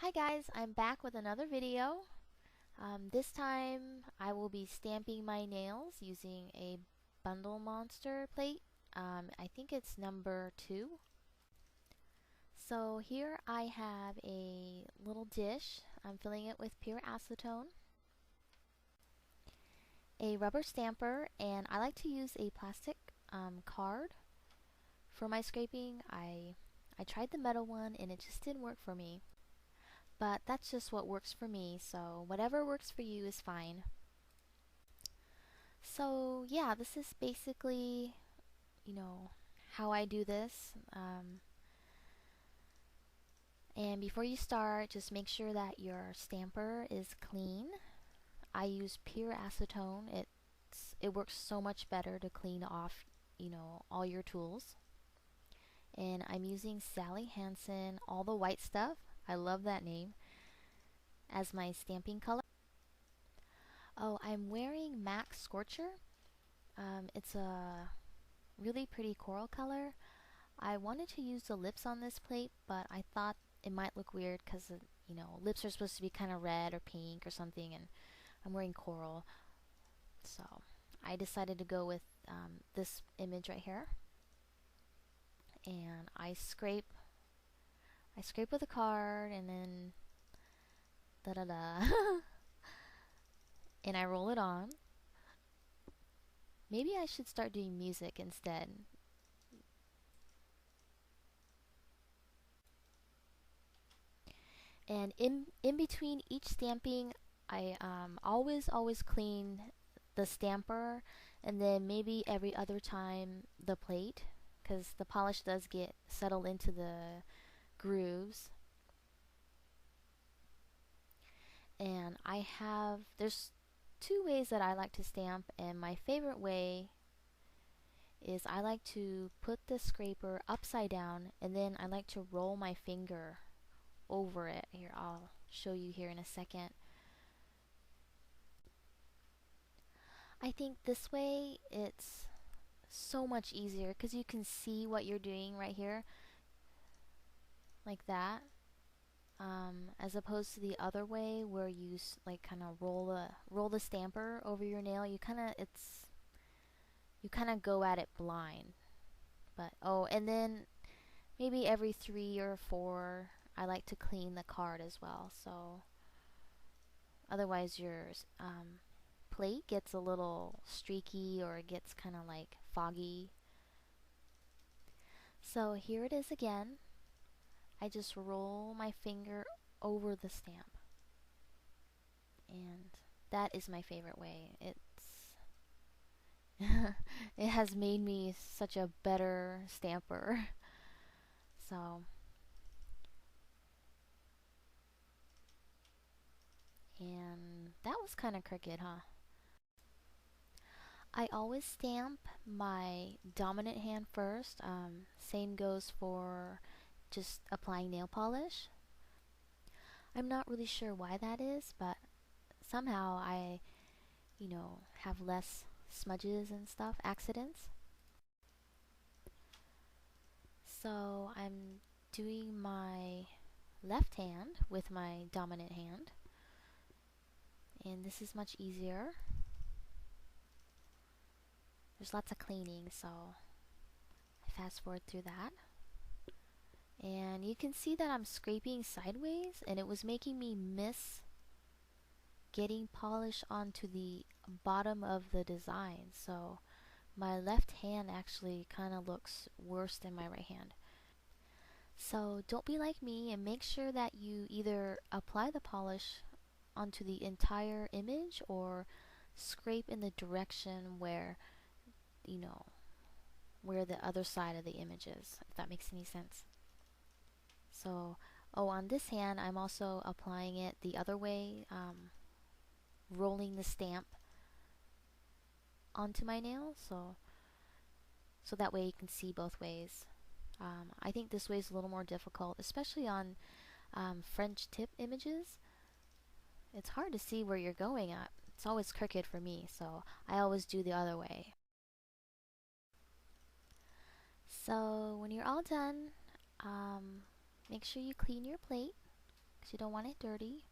Hi guys, I'm back with another video. This time I will be stamping my nails using a bundle monster plate. I think it's number 2. So here I have a little dish. I'm filling it with pure acetone, a rubber stamper, and I like to use a plastic card for my scraping. I tried the metal one and it just didn't work for me. But that's just what works for me, so whatever works for you is fine. So yeah, this is basically, how I do this. And before you start, just make sure that your stamper is clean. I use pure acetone. It works so much better to clean off, all your tools. And I'm using Sally Hansen All the White Stuff. I love that name as my stamping color. Oh, I'm wearing MAC Scorcher. It's a really pretty coral color. I wanted to use the lips on this plate, but I thought it might look weird because, lips are supposed to be kind of red or pink or something, and I'm wearing coral. So I decided to go with this image right here. And I scrape with a card, and then da da da, and I roll it on. Maybe I should start doing music instead. And in between each stamping, I always clean the stamper, and then maybe every other time the plate, because the polish does get settled into the grooves. And there's two ways that I like to stamp, and my favorite way is I like to put the scraper upside down, and then I like to roll my finger over it. Here, I'll show you here in a second. I think this way it's so much easier because you can see what you're doing right here, like that, as opposed to the other way where you like kind of roll the stamper over your nail. You kind of go at it blind. But oh, and then maybe every 3 or 4, I like to clean the card as well. So otherwise, your plate gets a little streaky or it gets kind of like foggy. So here it is again. I just roll my finger over the stamp. And that is my favorite way. It has made me such a better stamper. So, and that was kind of crooked, huh? I always stamp my dominant hand first. Same goes for just applying nail polish. I'm not really sure why that is, but somehow I, have less smudges and stuff, accidents. So I'm doing my left hand with my dominant hand, and this is much easier. There's lots of cleaning, so I fast forward through that. And you can see that I'm scraping sideways, and it was making me miss getting polish onto the bottom of the design. So my left hand actually kind of looks worse than my right hand. So don't be like me and make sure that you either apply the polish onto the entire image or scrape in the direction where, you know, where the other side of the image is, if that makes any sense. So, oh, on this hand, I'm also applying it the other way, rolling the stamp onto my nail, so that way you can see both ways. I think this way is a little more difficult, especially on French tip images. It's hard to see where you're going at. It's always crooked for me, so I always do the other way. So when you're all done, make sure you clean your plate. because you don't want it dirty.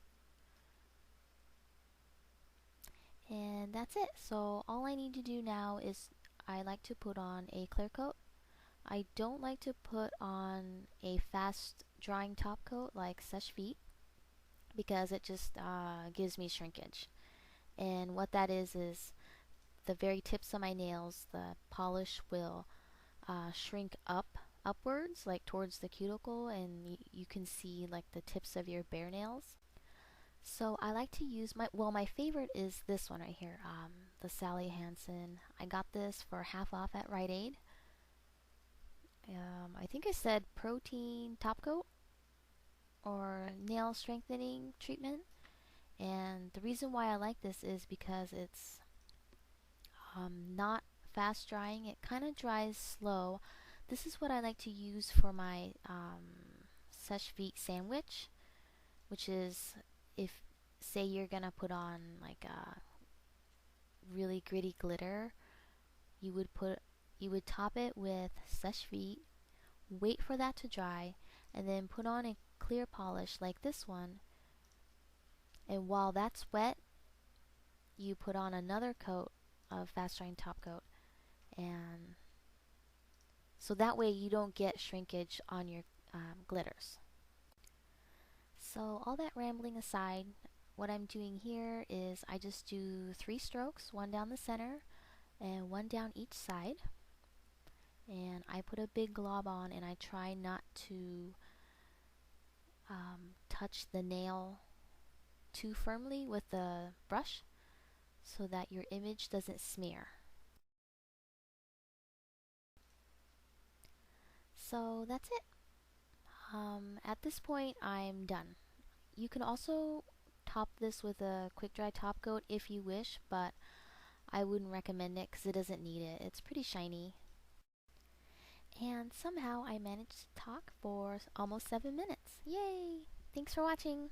And that's it. So all I need to do now is I like to put on a clear coat. I don't like to put on a fast drying top coat like Seche Vite because it just gives me shrinkage. And what that is the very tips of my nails, the polish will shrink upwards, like towards the cuticle, and you can see like the tips of your bare nails. So I like to use my favorite is this one right here, the Sally Hansen. I got this for half off at Rite Aid. I think I said protein top coat or nail strengthening treatment. And the reason why I like this is because it's not fast drying. It kind of dries slow. This is what I like to use for my Seche Vite sandwich, which is if say you're gonna put on like a really gritty glitter, you would top it with Seche Vite, wait for that to dry, and then put on a clear polish like this one. And while that's wet, you put on another coat of fast drying top coat, and so that way you don't get shrinkage on your glitters. So all that rambling aside, what I'm doing here is I just do 3 strokes, one down the center and one down each side. And I put a big glob on and I try not to touch the nail too firmly with the brush so that your image doesn't smear. So that's it. At this point, I'm done. You can also top this with a quick dry top coat if you wish, but I wouldn't recommend it because it doesn't need it. It's pretty shiny. And somehow I managed to talk for almost 7 minutes. Yay! Thanks for watching.